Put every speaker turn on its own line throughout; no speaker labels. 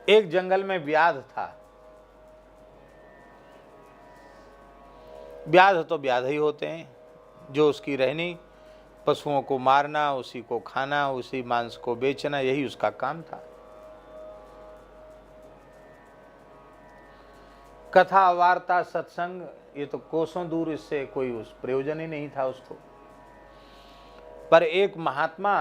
एक जंगल में व्याध था। व्याध तो व्याध ही होते हैं, जो उसकी रहनी पशुओं को मारना, उसी को खाना, उसी मांस को बेचना, यही उसका काम था। कथा, वार्ता, सत्संग, ये तो कोसों दूर, इससे कोई उस प्रयोजन ही नहीं था उसको। पर एक महात्मा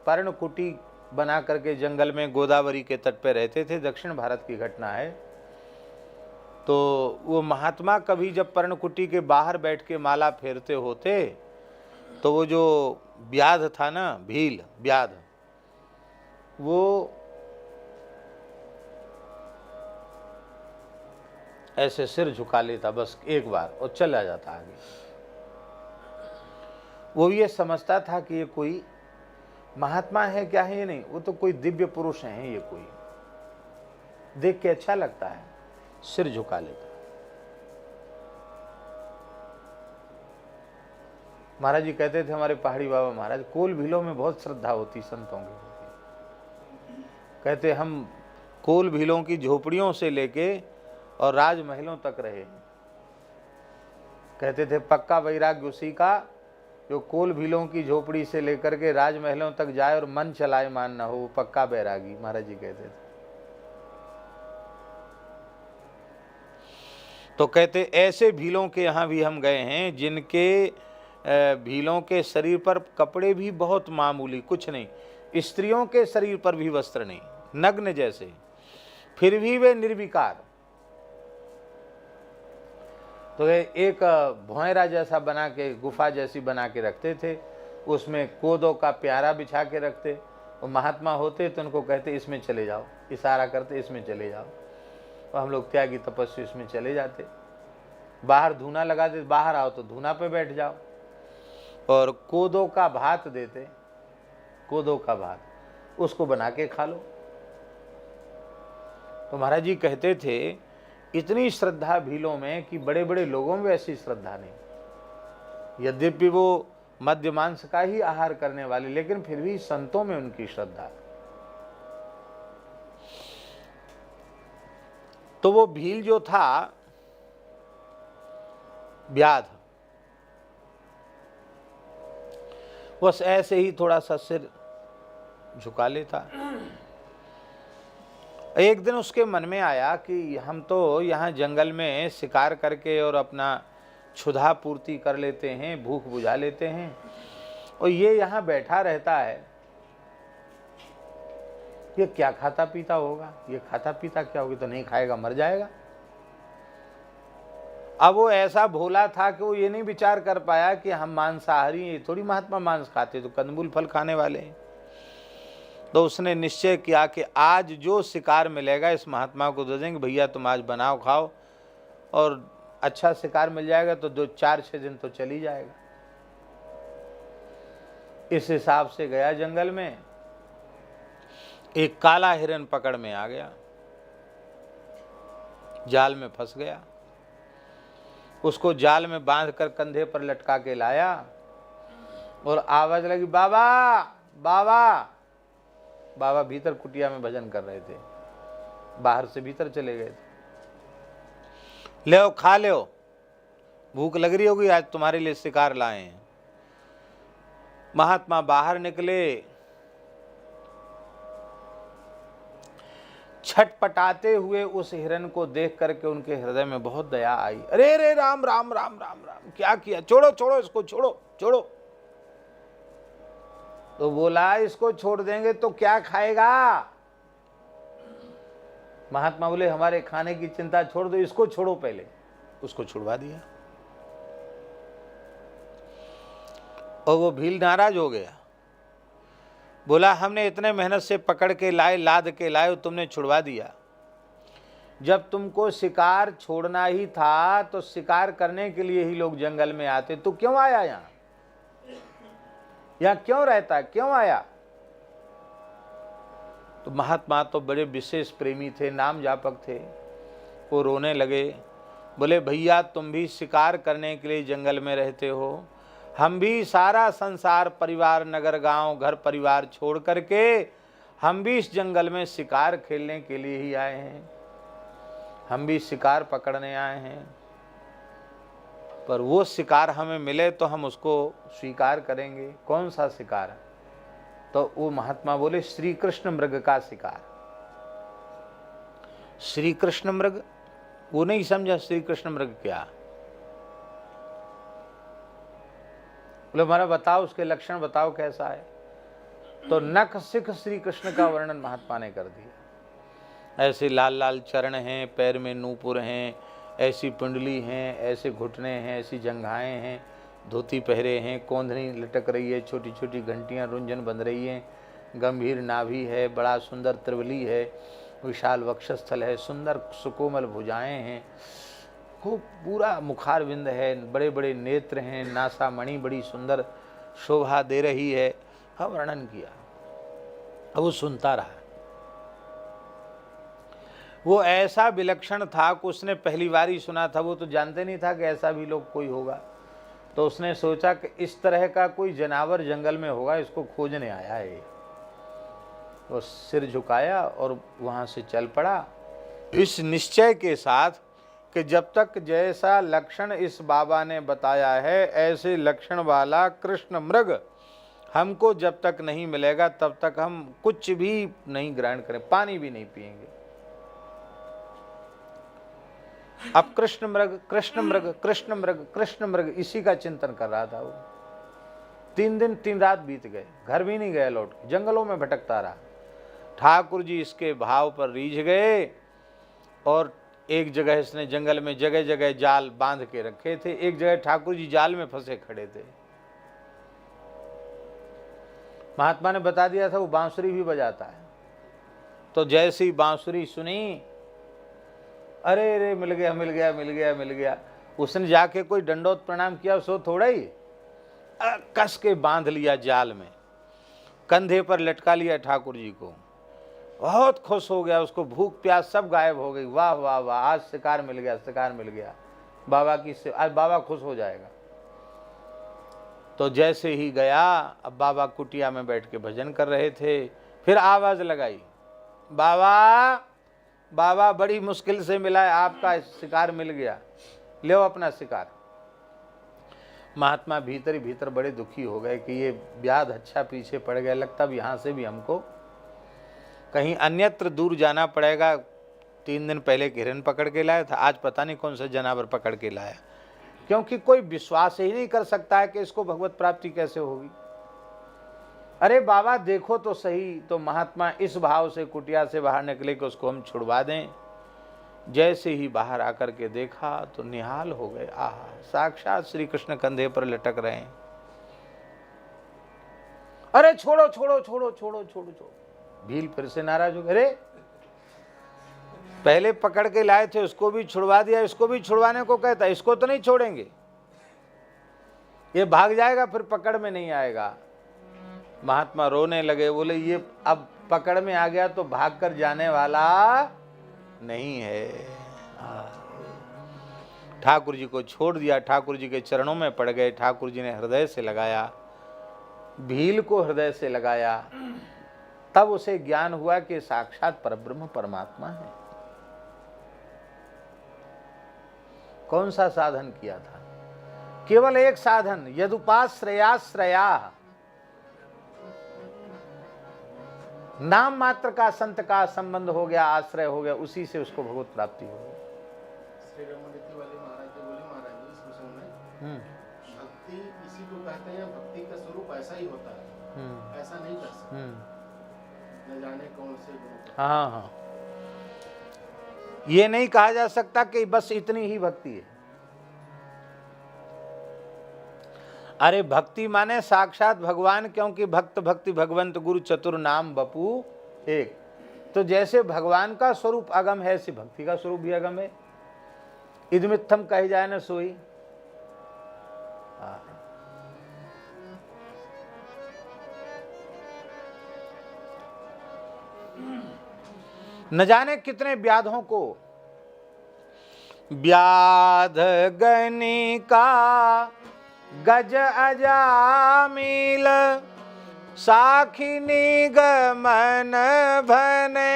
पर्णकुटी बना करके जंगल में गोदावरी के तट पे रहते थे। दक्षिण भारत की घटना है। तो वो महात्मा कभी जब पर्णकुटी के बाहर बैठ के माला फेरते होते, तो वो जो व्याध था ना, भील व्याध, वो ऐसे सिर झुका लेता बस एक बार और चला जाता आगे। वो ये समझता था कि ये कोई महात्मा है, क्या है ये नहीं, वो तो कोई दिव्य पुरुष है, ये कोई देख के अच्छा लगता है, सिर झुका लेता। महाराज जी कहते थे, हमारे पहाड़ी बाबा महाराज, कोल भीलों में बहुत श्रद्धा होती संतों की। कहते हम कोल भीलों की झोपड़ियों से लेके और राजमहलों तक रहे। कहते थे पक्का वैराग्य उसी का जो कोल भीलों की झोपड़ी से लेकर के राजमहलों तक जाए और मन चलाए मान ना हो, वो पक्का बैरागी, महाराज जी कहते थे। तो कहते ऐसे भीलों के यहाँ भी हम गए हैं, जिनके भीलों के शरीर पर कपड़े भी बहुत मामूली, कुछ नहीं, स्त्रियों के शरीर पर भी वस्त्र नहीं, नग्न जैसे, फिर भी वे निर्विकार। तो एक भौंयरा जैसा बना के, गुफा जैसी बना के रखते थे, उसमें कोदो का प्यारा बिछा के रखते। वो महात्मा होते तो उनको कहते इसमें चले जाओ, इशारा करते इसमें चले जाओ, तो हम लोग त्यागी तपस्वी इसमें चले जाते। बाहर धूना लगा देते, बाहर आओ तो धूना पे बैठ जाओ, और कोदो का भात देते, कोदो का भात, उसको बना के खा लो। तो महाराज जी कहते थे इतनी श्रद्धा भीलों में कि बड़े बड़े लोगों में ऐसी श्रद्धा नहीं। यद्यपि वो मद्य मांस का ही आहार करने वाले, लेकिन फिर भी संतों में उनकी श्रद्धा। तो वो भील जो था व्याध, बस ऐसे ही थोड़ा सा सिर झुका लेता। एक दिन उसके मन में आया कि हम तो यहाँ जंगल में शिकार करके और अपना क्षुधा पूर्ति कर लेते हैं, भूख बुझा लेते हैं, और ये यहाँ बैठा रहता है, ये क्या खाता पीता होगा, ये खाता पीता क्या होगा, तो नहीं खाएगा मर जाएगा। अब वो ऐसा भोला था कि वो ये नहीं विचार कर पाया कि हम मांसाहारी हैं, थोड़ी महात्मा मांस खाते, तो कंदमूल फल खाने वाले हैं। तो उसने निश्चय किया कि आज जो शिकार मिलेगा इस महात्मा को दे देंगे, भैया तुम आज बनाओ खाओ, और अच्छा शिकार मिल जाएगा तो 2-4-6 दिन तो चल ही जाएगा। इस हिसाब से गया जंगल में, एक काला हिरन पकड़ में आ गया, जाल में फंस गया। उसको जाल में बांध कर कंधे पर लटका के लाया, और आवाज लगी बाबा बाबा। बाबा भीतर कुटिया में भजन कर रहे थे, बाहर से भीतर चले गए थे। ले खा ले, भूख लग रही होगी, आज तुम्हारे लिए शिकार लाए हैं। महात्मा बाहर निकले, छटपटाते हुए उस हिरन को देख करके उनके हृदय में बहुत दया आई। अरे रे राम राम राम राम राम, क्या किया, छोड़ो छोड़ो इसको, छोड़ो छोड़ो। तो बोला इसको छोड़ देंगे तो क्या खाएगा। महात्मा बोले हमारे खाने की चिंता छोड़ दो, इसको छोड़ो पहले। उसको छुड़वा दिया, और वो भील नाराज हो गया। बोला हमने इतने मेहनत से पकड़ के लाए, लाद के लाए, तुमने छुड़वा दिया। जब तुमको शिकार छोड़ना ही था तो शिकार करने के लिए ही लोग जंगल में आते, तू क्यों आया यहाँ, यहाँ क्यों रहता, क्यों आया। तो महात्मा तो बड़े विशेष प्रेमी थे, नाम जापक थे, वो रोने लगे। बोले भैया तुम भी शिकार करने के लिए जंगल में रहते हो, हम भी सारा संसार, परिवार, नगर, गांव, घर परिवार छोड़ करके हम भी इस जंगल में शिकार खेलने के लिए ही आए हैं, हम भी शिकार पकड़ने आए हैं, पर वो शिकार हमें मिले तो हम उसको स्वीकार करेंगे। कौन सा शिकार? तो वो महात्मा बोले श्री कृष्ण मृग का शिकार। श्री कृष्ण मृग, वो नहीं समझा श्री कृष्ण मृग क्या। बोले हमारा बताओ, उसके लक्षण बताओ कैसा है। तो नख सिख श्री कृष्ण का वर्णन महात्मा ने कर दिया। ऐसे लाल लाल चरण हैं, पैर में नूपुर हैं, ऐसी पिंडली हैं, ऐसे घुटने हैं, ऐसी जंघाएं हैं, धोती पहरे हैं, कोंधनी लटक रही है, छोटी छोटी घंटियां रुंझन बंध रही हैं, गंभीर नाभि है, बड़ा सुंदर त्रिवली है, विशाल वक्षस्थल है, सुंदर सुकोमल भुजाएं हैं, खूब पूरा मुखारविंद है, बड़े बड़े नेत्र हैं, नासा मणि बड़ी सुंदर शोभा दे रही है। हाँ, वर्णन किया। अब वो सुनता रहा। वो ऐसा विलक्षण था कि उसने पहली बार ही सुना था, वो तो जानते नहीं था कि ऐसा भी लोग कोई होगा। तो उसने सोचा कि इस तरह का कोई जानवर जंगल में होगा, इसको खोजने आया है। वो सिर झुकाया और वहाँ से चल पड़ा, इस निश्चय के साथ कि जब तक जैसा लक्षण इस बाबा ने बताया है, ऐसे लक्षण वाला कृष्ण मृग हमको जब तक नहीं मिलेगा तब तक हम कुछ भी नहीं ग्रहण करें, पानी भी नहीं पिएंगे। अब कृष्ण मृग कृष्ण मृग कृष्ण मृग कृष्ण मृग इसी का चिंतन कर रहा था वो। 3 दिन 3 रात बीत गए, घर भी नहीं गया लौट, जंगलों में भटकता रहा। ठाकुर जी इसके भाव पर रीझ गए और एक जगह इसने जंगल में जगह जगह जाल बांध के रखे थे। एक जगह ठाकुर जी जाल में फंसे खड़े थे। महात्मा ने बता दिया था वो बांसुरी भी बजाता है। तो जैसी बांसुरी सुनी, अरे रे मिल गया मिल गया मिल गया मिल गया। उसने जाके कोई दंडोत प्रणाम किया, सो थोड़ा ही कस के बांध लिया जाल में, कंधे पर लटका लिया ठाकुर जी को। बहुत खुश हो गया, उसको भूख प्यास सब गायब हो गई। वाह वाह वाह, आज शिकार मिल गया, शिकार मिल गया बाबा की, आज बाबा खुश हो जाएगा। तो जैसे ही गया, अब बाबा कुटिया में बैठ के भजन कर रहे थे, फिर आवाज लगाई, बाबा बाबा बड़ी मुश्किल से मिला है, आपका शिकार मिल गया, ले अपना शिकार। महात्मा भीतर ही भीतर बड़े दुखी हो गए कि ये व्याध अच्छा पीछे पड़ गया, लगता अब यहाँ से भी हमको कहीं अन्यत्र दूर जाना पड़ेगा। 3 दिन पहले हिरन पकड़ के लाया था, आज पता नहीं कौन सा जानवर पकड़ के लाया, क्योंकि कोई विश्वास ही नहीं कर सकता है कि इसको भगवत प्राप्ति कैसे होगी। अरे बाबा देखो तो सही। तो महात्मा इस भाव से कुटिया से बाहर निकले कि उसको हम छुड़वा दें। जैसे ही बाहर आकर के देखा तो निहाल हो गए, आहा, साक्षात श्री कृष्ण कंधे पर लटक रहे हैं। अरे छोड़ो छोड़ो छोड़ो छोड़ो छोड़ो छोड़ो। भील फिर से नाराज हो गए, अरे पहले पकड़ के लाए थे उसको भी छुड़वा दिया, इसको भी छुड़वाने को कहता, इसको तो नहीं छोड़ेंगे, ये भाग जाएगा फिर पकड़ में नहीं आएगा। महात्मा रोने लगे, बोले ये अब पकड़ में आ गया तो भाग कर जाने वाला नहीं है। ठाकुर जी को छोड़ दिया, ठाकुर जी के चरणों में पड़ गए। ठाकुर जी ने हृदय से लगाया, भील को हृदय से लगाया। तब उसे ज्ञान हुआ कि साक्षात परब्रह्म परमात्मा है। कौन सा साधन किया था? केवल एक साधन, यदुपाश्रयाश्रया, नाम मात्र का संत का संबंध हो गया, आश्रय हो गया, उसी से उसको भगवत प्राप्ति हो गई।
भक्ति इसी को कहते हैं, भक्ति का स्वरूप ऐसा ही होता है, ऐसा नहीं कर सकते, न जाने कौन से गुण।
हाँ हाँ, ये नहीं कहा जा सकता कि बस इतनी ही भक्ति है। अरे भक्ति माने साक्षात भगवान, क्योंकि भक्त भक्ति भगवंत गुरु चतुर नाम बपू एक। तो जैसे भगवान का स्वरूप अगम है, ऐसी भक्ति का स्वरूप भी अगम है। इदमित्थम कही जाए न सोई। न जाने कितने व्याधों को, व्याध गणिका गज अजामिल साखी निगमन भने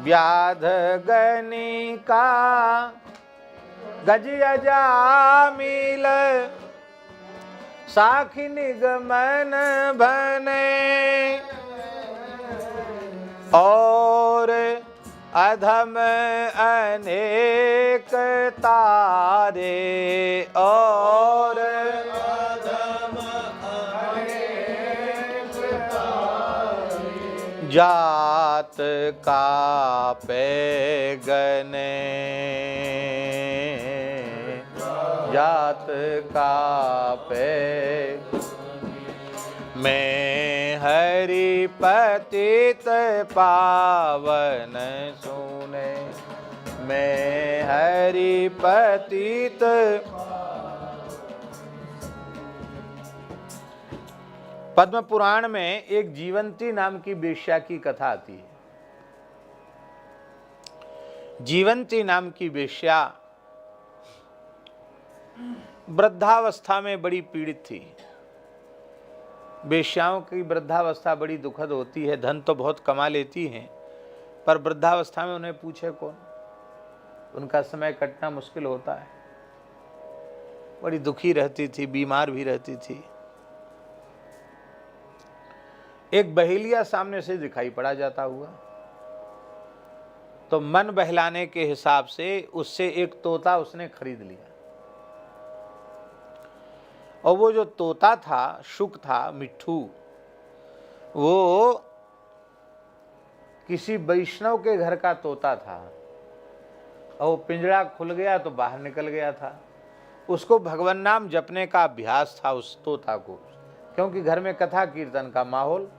व्याध गणिका गज अजामिल साखी निगमन भने और अधम अनेक तारे और अधम अनेक तारे जात का पे गने जात का पे मैं हरि पतित पावन सुने मैं हरि पतित। पद्म पुराण में एक जीवंती नाम की वेश्या की कथा आती है। जीवंती नाम की वेश्या वृद्धावस्था में बड़ी पीड़ित थी। वेश्याओं की वृद्धावस्था बड़ी दुखद होती है। धन तो बहुत कमा लेती हैं, पर वृद्धावस्था में उन्हें पूछे कौन। उनका समय कटना मुश्किल होता है। बड़ी दुखी रहती थी, बीमार भी रहती थी। एक बहेलिया सामने से दिखाई पड़ा जाता हुआ, तो मन बहलाने के हिसाब से उससे एक तोता उसने खरीद लिया। और वो जो तोता था, शुक था, मिट्ठू, वो किसी वैष्णव के घर का तोता था। और वो पिंजरा खुल गया तो बाहर निकल गया था। उसको भगवान नाम जपने का अभ्यास था उस तोता को, क्योंकि घर में कथा कीर्तन का माहौल।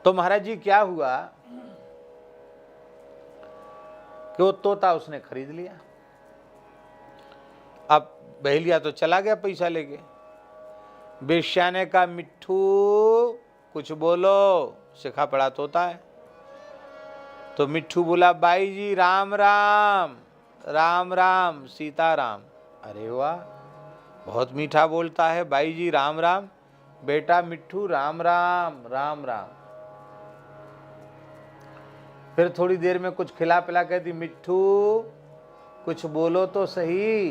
तो महाराज जी क्या हुआ कि वो तोता उसने खरीद लिया। अब बहेलिया तो चला गया पैसा लेके। वेश्या ने कहा, मिट्ठू कुछ बोलो, सिखा पड़ा तोता है। तो मिट्ठू बोला, बाई जी राम राम, राम राम सीताराम। अरे वाह, बहुत मीठा बोलता है। बाई जी राम राम। बेटा मिट्ठू राम राम, राम राम। फिर थोड़ी देर में कुछ खिला पिला कहती, मिट्ठू कुछ बोलो तो सही।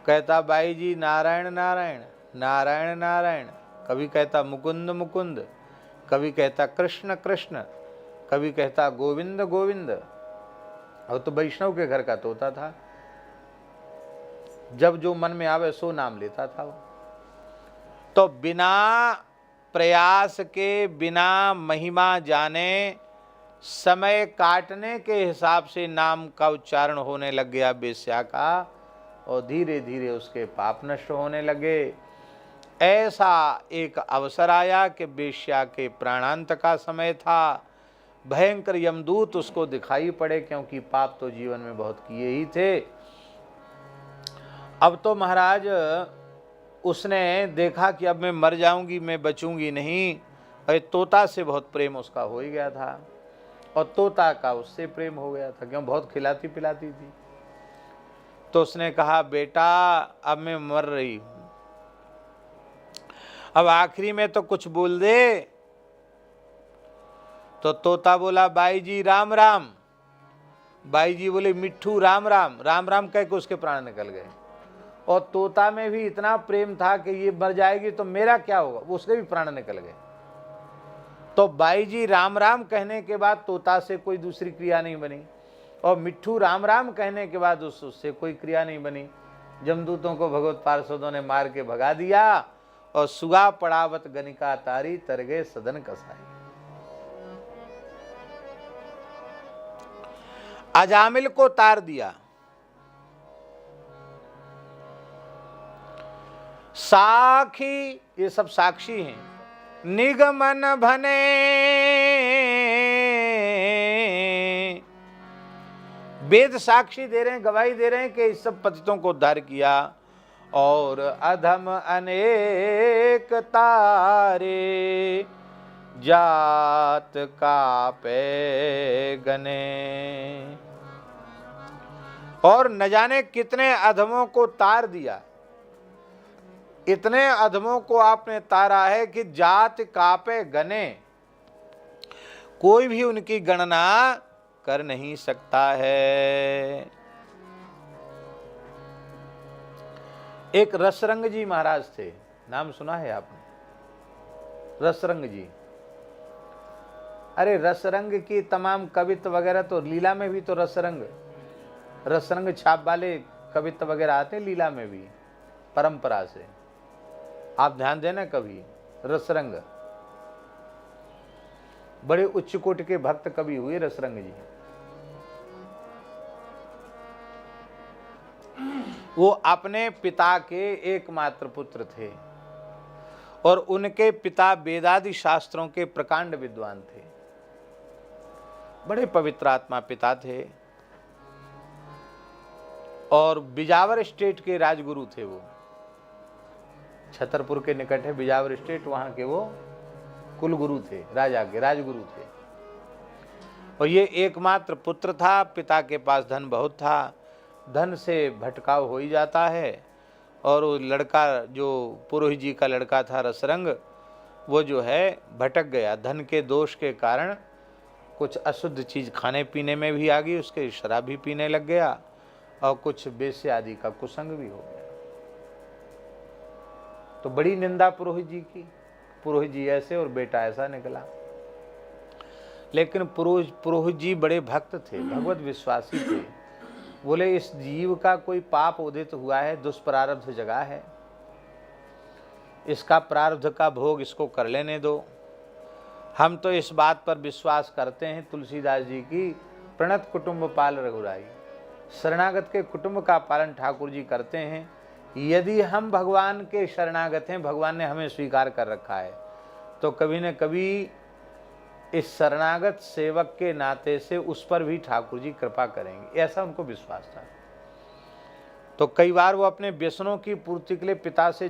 कहता, बाई जी नारायण नारायण, नारायण नारायण। कभी कहता मुकुंद मुकुंद, कभी कहता कृष्ण कृष्ण, कभी कहता गोविंद गोविंद। और तो वैष्णव के घर का तोता था, जब जो मन में आवे सो नाम लेता था वो। तो बिना प्रयास के, बिना महिमा जाने, समय काटने के हिसाब से नाम का उच्चारण होने लग गया वेश्या का, और धीरे धीरे उसके पाप नष्ट होने लगे। ऐसा एक अवसर आया कि वेश्या के प्राणांत का समय था। भयंकर यमदूत उसको दिखाई पड़े, क्योंकि पाप तो जीवन में बहुत किए ही थे। अब तो महाराज उसने देखा कि अब मैं मर जाऊंगी, मैं बचूंगी नहीं। और तोता से बहुत प्रेम उसका हो ही गया था, और तोता का उससे प्रेम हो गया था, क्यों बहुत खिलाती पिलाती थी। तो उसने कहा, बेटा अब मैं मर रही हूं, अब आखिरी में तो कुछ बोल दे। तो तोता बोला, बाई जी राम राम। बाई जी बोले, मिट्ठू राम राम, राम राम कह के उसके प्राण निकल गए। और तोता में भी इतना प्रेम था कि ये मर जाएगी तो मेरा क्या होगा, वो उसके भी प्राण निकल गए। तो बाई जी राम राम कहने के बाद तोता से कोई दूसरी क्रिया नहीं बनी, और मिट्ठू राम राम कहने के बाद उससे कोई क्रिया नहीं बनी। जमदूतों को भगवत पार्षदों ने मार के भगा दिया, और सुगा पड़ावत गनिका तारी, तर गए सदन कसाई। अजामिल को तार दिया। साखी, ये सब साक्षी हैं। निगमन भने, वेद साक्षी दे रहे हैं, गवाही दे रहे हैं कि इस सब पतितों को उद्धार किया। और अधम अनेक तारे, जात कापे गने। और न जाने कितने अधमों को तार दिया, इतने अधमों को आपने तारा है कि जात कापे गने, कोई भी उनकी गणना कर नहीं सकता है। एक रसरंग जी महाराज थे, नाम सुना है आपने? रसरंग जी। अरे रसरंग की तमाम कवित्व वगैरह तो लीला में भी तो रसरंग छाप वाले कवित्व वगैरह आते हैं लीला में भी, परंपरा से। आप ध्यान देना कभी, रसरंग बड़े उच्च कोटि के भक्त कवि हुए रसरंग जी। वो अपने पिता के एकमात्र पुत्र थे और उनके पिता वेदादि शास्त्रों के प्रकांड विद्वान थे, बड़े पवित्र आत्मा पिता थे और बिजावर स्टेट के राजगुरु थे। वो छतरपुर के निकट है बिजावर स्टेट, वहां के वो कुलगुरु थे, राजा के राजगुरु थे। और ये एकमात्र पुत्र था, पिता के पास धन बहुत था, धन से भटकाव हो ही जाता है। और वो लड़का जो पुरोहित जी का लड़का था रसरंग, वो जो है भटक गया, धन के दोष के कारण कुछ अशुद्ध चीज खाने पीने में भी आ गई उसके, शराब भी पीने लग गया और कुछ बेश्या आदि का कुसंग भी हो गया। तो बड़ी निंदा पुरोहित जी की, पुरोहित जी ऐसे और बेटा ऐसा निकला। लेकिन पुरोहित जी बड़े भक्त थे, भगवत विश्वासी थे। बोले इस जीव का कोई पाप उदित हुआ है, दुष्प्रारब्ध जगा है, इसका प्रारब्ध का भोग इसको कर लेने दो। हम तो इस बात पर विश्वास करते हैं तुलसीदास जी की, प्रणत कुटुंब पाल रघुराई, शरणागत के कुटुंब का पालन ठाकुर जी करते हैं। यदि हम भगवान के शरणागत हैं, भगवान ने हमें स्वीकार कर रखा है, तो कभी न कभी इस शरणागत सेवक के नाते से उस पर भी ठाकुर जी कृपा करेंगे, ऐसा उनको विश्वास था। तो कई बार वो अपने व्यसनों की पूर्ति के लिए पिता से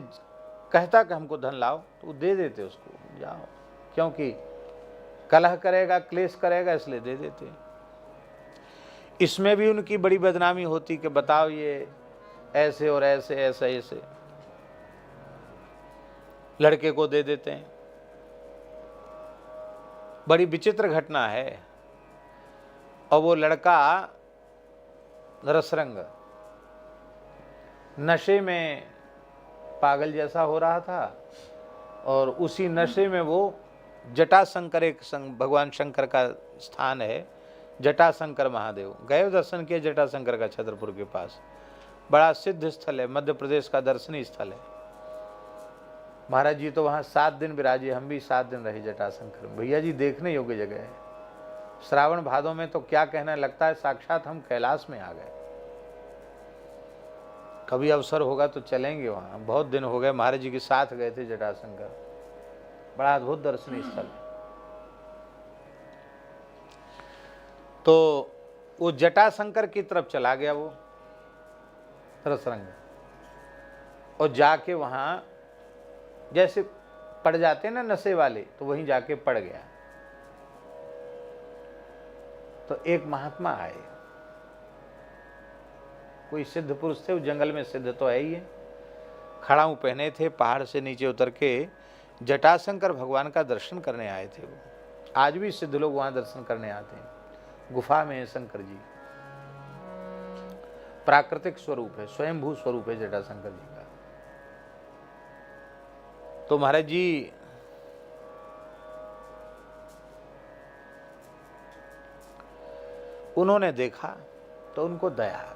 कहता कि हमको धन लाओ, तो वो दे देते उसको, जाओ, क्योंकि कलह करेगा क्लेश करेगा इसलिए दे देते। इसमें भी उनकी बड़ी बदनामी होती कि बताओ ये ऐसे और ऐसे ऐसे ऐसे लड़के को दे देते हैं। बड़ी विचित्र घटना है। और वो लड़का रसरंग नशे में पागल जैसा हो रहा था और उसी नशे में वो जटाशंकर, एक भगवान शंकर का स्थान है जटाशंकर महादेव, गए दर्शन किए जटाशंकर का छतरपुर के पास, बड़ा सिद्ध स्थल है, मध्य प्रदेश का दर्शनीय स्थल है। महाराज जी तो वहाँ 7 दिन विराजे, हम भी 7 दिन रहे जटाशंकर। भैया जी देखने योग्य जगह है। श्रावण भादों में तो क्या कहना, लगता है साक्षात हम कैलाश में आ गए। कभी अवसर होगा तो चलेंगे वहाँ, बहुत दिन हो गए महाराज जी के साथ गए थे जटाशंकर, बड़ा अद्भुत दर्शनीय स्थल है। तो वो जटाशंकर की तरफ चला गया वो रसरंग, और जाके वहाँ जैसे पड़ जाते हैं ना नशे वाले, तो वहीं जाके पड़ गया। तो एक महात्मा आए, कोई सिद्ध पुरुष थे, उस जंगल में सिद्ध तो है ही है, खड़ाऊ पहने थे, पहाड़ से नीचे उतर के जटाशंकर भगवान का दर्शन करने आए थे वो। आज भी सिद्ध लोग वहां दर्शन करने आते हैं, गुफा में है शंकर जी, प्राकृतिक स्वरूप है, स्वयंभू स्वरूप है जटाशंकर जी का। तो महाराज जी उन्होंने देखा तो उनको दया आ गई।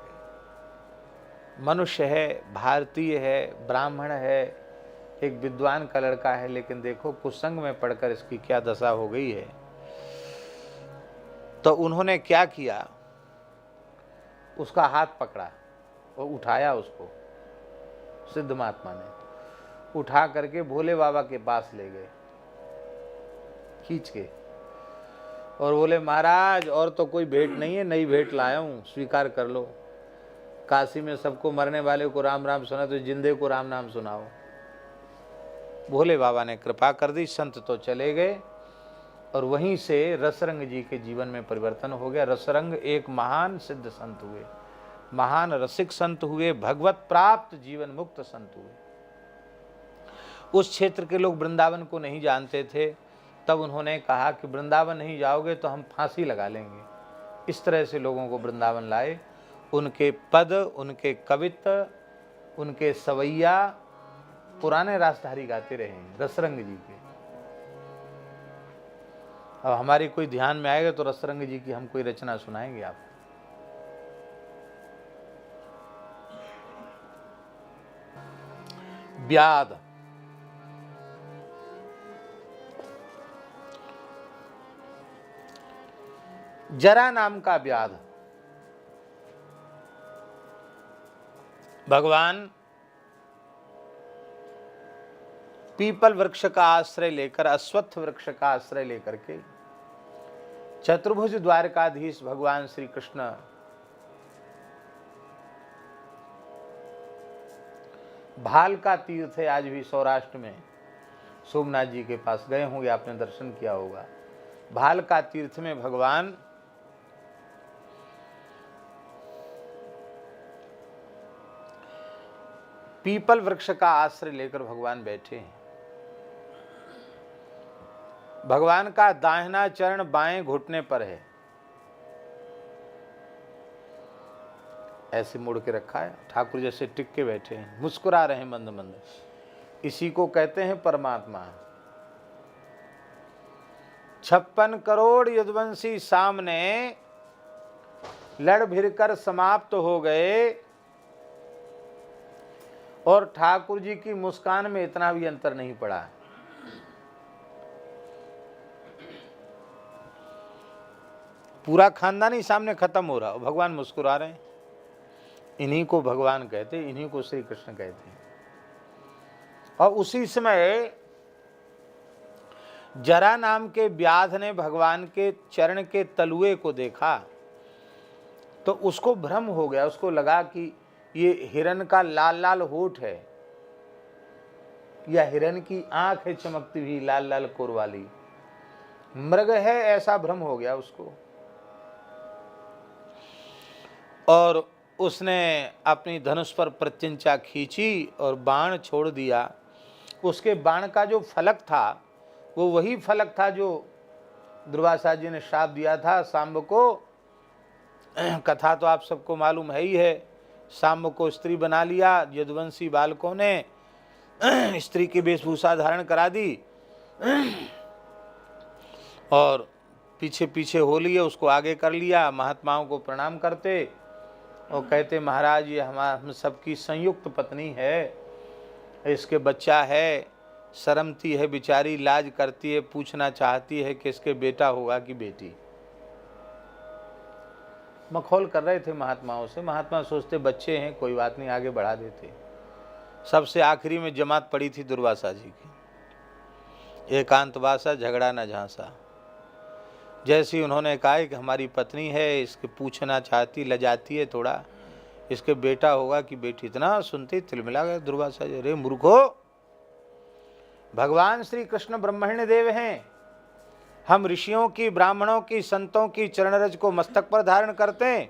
मनुष्य है, भारतीय है, ब्राह्मण है, एक विद्वान का लड़का है, लेकिन देखो कुसंग में पड़कर इसकी क्या दशा हो गई है। तो उन्होंने क्या किया, उसका हाथ पकड़ा और उठाया उसको, सिद्ध महात्मा ने उठा करके भोले बाबा के पास ले गए खींच के, और बोले महाराज और तो कोई भेंट नहीं है, नई भेंट लाया हूं, स्वीकार कर लो। काशी में सबको मरने वाले को राम राम सुना, तो जिंदे को राम नाम सुनाओ। भोले बाबा ने कृपा कर दी, संत तो चले गए और वहीं से रसरंग जी के जीवन में परिवर्तन हो गया। रसरंग एक महान सिद्ध संत हुए, महान रसिक संत हुए, भगवत प्राप्त जीवन मुक्त संत हुए। उस क्षेत्र के लोग वृंदावन को नहीं जानते थे, तब उन्होंने कहा कि वृंदावन नहीं जाओगे तो हम फांसी लगा लेंगे। इस तरह से लोगों को वृंदावन लाए। उनके पद, उनके कवित्व, उनके सवैया पुराने रासधारी गाते रहे हैं, रसरंग जी के। अब हमारी कोई ध्यान में आएगा तो रसरंग जी की हम कोई रचना सुनाएंगे आप। व्याध। जरा नाम का व्याध भगवान पीपल वृक्ष का आश्रय लेकर, अश्वत्थ वृक्ष का आश्रय लेकर के चतुर्भुज द्वारकाधीश भगवान श्री कृष्ण भाल का तीर्थ है आज भी सौराष्ट्र में, सोमनाथ जी के पास गए होंगे, आपने दर्शन किया होगा। भाल का तीर्थ में भगवान पीपल वृक्ष का आश्रय लेकर भगवान बैठे हैं। भगवान का दाहिना चरण बाएं घुटने पर है, ऐसे मुड़ के रखा है, ठाकुर जैसे टिक के बैठे हैं, मुस्कुरा रहे हैं मंद मंद। इसी को कहते हैं परमात्मा। 56 करोड़ यदुवंशी सामने लड़ भिड़ कर समाप्त हो गए और ठाकुर जी की मुस्कान में इतना भी अंतर नहीं पड़ा। पूरा खानदान ही सामने खत्म हो रहा और भगवान मुस्कुरा रहे हैं। इन्हीं को भगवान कहते, इन्हीं को श्री कृष्ण कहते हैं। और उसी समय जरा नाम के व्याध ने भगवान के चरण के तलुए को देखा तो उसको भ्रम हो गया। उसको लगा कि ये हिरन का लाल लाल होठ है या हिरन की आंख है चमकती हुई लाल लाल कोर वाली, मृग है, ऐसा भ्रम हो गया उसको। और उसने अपनी धनुष पर प्रत्यंचा खींची और बाण छोड़ दिया। उसके बाण का जो फलक था वो वही फलक था जो दुर्वासा जी ने श्राप दिया था सांब को। कथा तो आप सबको मालूम है ही है। सांब को स्त्री बना लिया, यदुवंशी बालकों ने स्त्री की वेशभूषा धारण करा दी और पीछे पीछे हो लिए, उसको आगे कर लिया। महात्माओं को प्रणाम करते और कहते महाराज ये हम सबकी संयुक्त पत्नी है, इसके बच्चा है, शर्मती है बेचारी, लाज करती है, पूछना चाहती है कि इसके बेटा होगा कि बेटी। मखौल कर रहे थे महात्माओं से। महात्मा सोचते बच्चे हैं कोई बात नहीं, आगे बढ़ा देते। सबसे आखिरी में जमात पड़ी थी दुर्वासा जी की। एकांतवासा झगड़ा न झांसा। जैसे उन्होंने कहा कि हमारी पत्नी है, इसके पूछना चाहती, लजाती है थोड़ा, इसके बेटा होगा कि बेटी। इतना सुनते तिलमिला गए दुर्वासा जी। अरे मूर्खो, भगवान श्री कृष्ण ब्रह्मण्य देव हैं। हम ऋषियों की, ब्राह्मणों की, संतों की चरणरज को मस्तक पर धारण करते हैं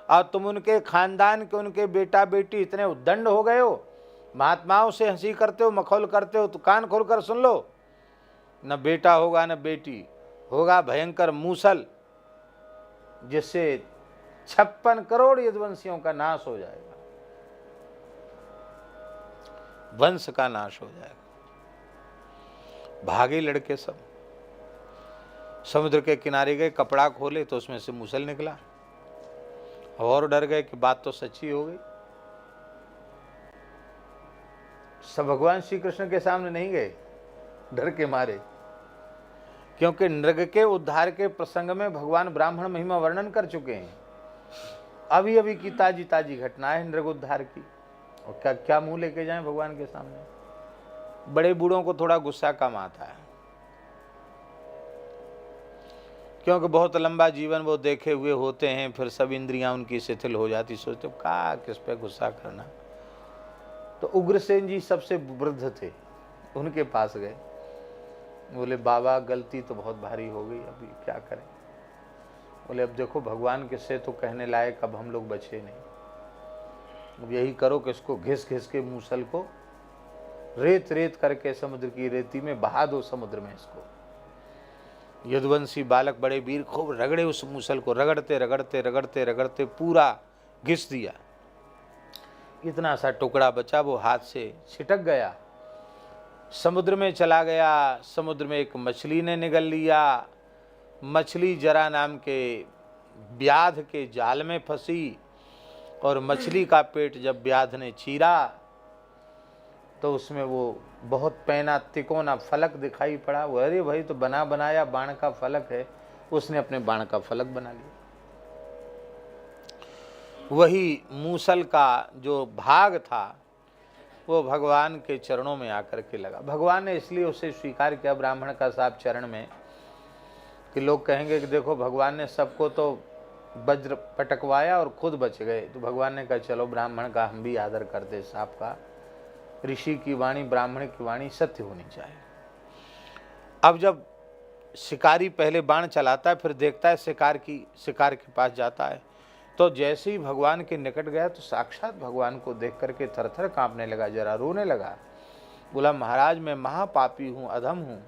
और तुम उनके खानदान के, उनके बेटा बेटी इतने उद्दंड हो गए हो, महात्माओं से हंसी करते हो, मखौल करते हो। तो कान खोलकर सुन लो, न बेटा होगा न बेटी होगा, भयंकर मूसल जिससे 56 करोड़ यदुवंशियों का नाश हो जाएगा, वंश का नाश हो जाएगा। भागे लड़के सब, समुद्र के किनारे गए, कपड़ा खोले तो उसमें से मूसल निकला और डर गए कि बात तो सच्ची हो गई। सब भगवान श्री कृष्ण के सामने नहीं गए डर के मारे, क्योंकि नृग के उद्धार के प्रसंग में भगवान ब्राह्मण महिमा वर्णन कर चुके हैं। अभी अभी की ताजी ताजी घटना है नृग उद्धार की, और क्या क्या मुंह लेके जाएं भगवान के सामने। बड़े बूढ़ों को थोड़ा गुस्सा कम आता है, क्योंकि बहुत लंबा जीवन वो देखे हुए होते हैं, फिर सब इंद्रियां उनकी शिथिल हो जाती, सोचते का किस पे गुस्सा करना। तो उग्रसेन जी सबसे वृद्ध थे, उनके पास गए, बोले बाबा गलती तो बहुत भारी हो गई, अभी क्या करें। बोले अब देखो भगवान किससे तो कहने लायक अब हम लोग बचे नहीं, अब यही करो कि इसको घिस घिस के मूसल को रेत रेत करके समुद्र की रेती में बहा दो, समुद्र में इसको। यदुवंशी बालक बड़े वीर खूब रगड़े उस मूसल को, रगड़ते रगड़ते रगड़ते रगड़ते पूरा घिस दिया। इतना सा टुकड़ा बचा, वो हाथ से छिटक गया, समुद्र में चला गया। समुद्र में एक मछली ने निगल लिया। मछली जरा नाम के व्याध के जाल में फंसी, और मछली का पेट जब व्याध ने चीरा तो उसमें वो बहुत पैना तिकोना फलक दिखाई पड़ा। वो अरे भाई तो बना बनाया बाण का फलक है, उसने अपने बाण का फलक बना लिया। वही मूसल का जो भाग था वो भगवान के चरणों में आकर के लगा। भगवान ने इसलिए उसे स्वीकार किया ब्राह्मण का साहब चरण में, कि लोग कहेंगे कि देखो भगवान ने सबको तो वज्र पटकवाया और खुद बच गए। तो भगवान ने कहा चलो ब्राह्मण का हम भी आदर करते, साहब का, ऋषि की वाणी ब्राह्मण की वाणी सत्य होनी चाहिए। अब जब शिकारी पहले बाण चलाता है, फिर देखता है शिकार के पास जाता है, तो जैसे ही भगवान के निकट गया तो साक्षात भगवान को देख करके थरथर कांपने लगा, जरा रोने लगा। बोला महाराज मैं महापापी हूँ, अधम हूँ,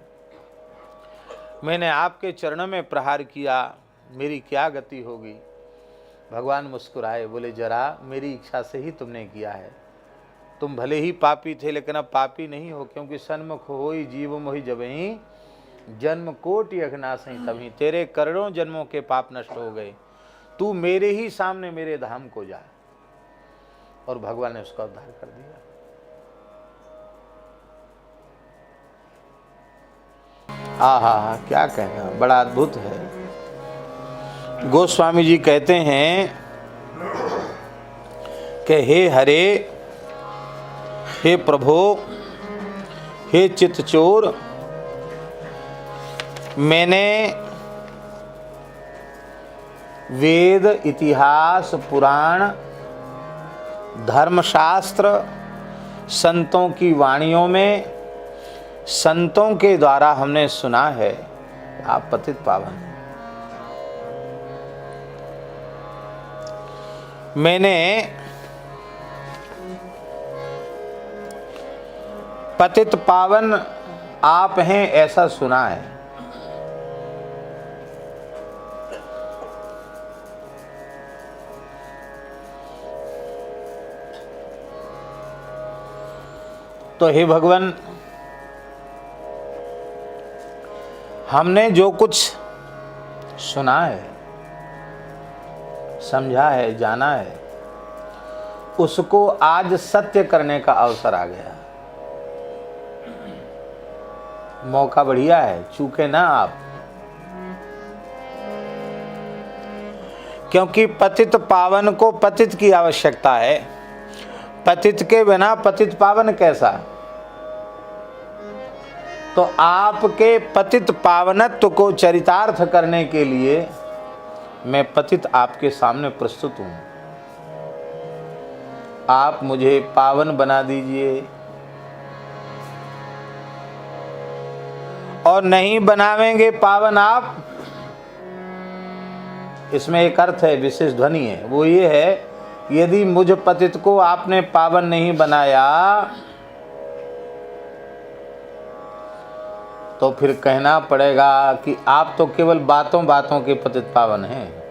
मैंने आपके चरणों में प्रहार किया, मेरी क्या गति होगी। भगवान मुस्कुराए, बोले जरा मेरी इच्छा से ही तुमने किया है, तुम भले ही पापी थे लेकिन अब पापी नहीं हो, क्योंकि सन्मुख होई जीव मोहि जबहि जन्म कोटि अघनासहि तभी। तेरे करोड़ों जन्मों के पाप नष्ट हो गए, तू मेरे ही सामने मेरे धाम को जा। और भगवान ने उसका उद्धार कर दिया। आहा क्या कहना, बड़ा अद्भुत है। गोस्वामी जी कहते हैं कि हे हरे, हे प्रभो, हे चित्तचोर, मैंने वेद इतिहास पुराण धर्मशास्त्र संतों की वाणियों में संतों के द्वारा हमने सुना है आप पतित पावन हैं। मैंने पतित पावन आप हैं ऐसा सुना है। तो हे भगवान, हमने जो कुछ सुना है, समझा है, जाना है, उसको आज सत्य करने का अवसर आ गया। मौका बढ़िया है, चूके ना आप। क्योंकि पतित पावन को पतित की आवश्यकता है, पतित के बिना पतित पावन कैसा। तो आपके पतित पावनत्व को चरितार्थ करने के लिए मैं पतित आपके सामने प्रस्तुत हूं। आप मुझे पावन बना दीजिए, और नहीं बनावेंगे पावन आप, इसमें एक अर्थ है, विशेष ध्वनि है, वो ये है, यदि मुझ पतित को आपने पावन नहीं बनाया तो फिर कहना पड़ेगा कि आप तो केवल बातों बातों के पतित पावन हैं।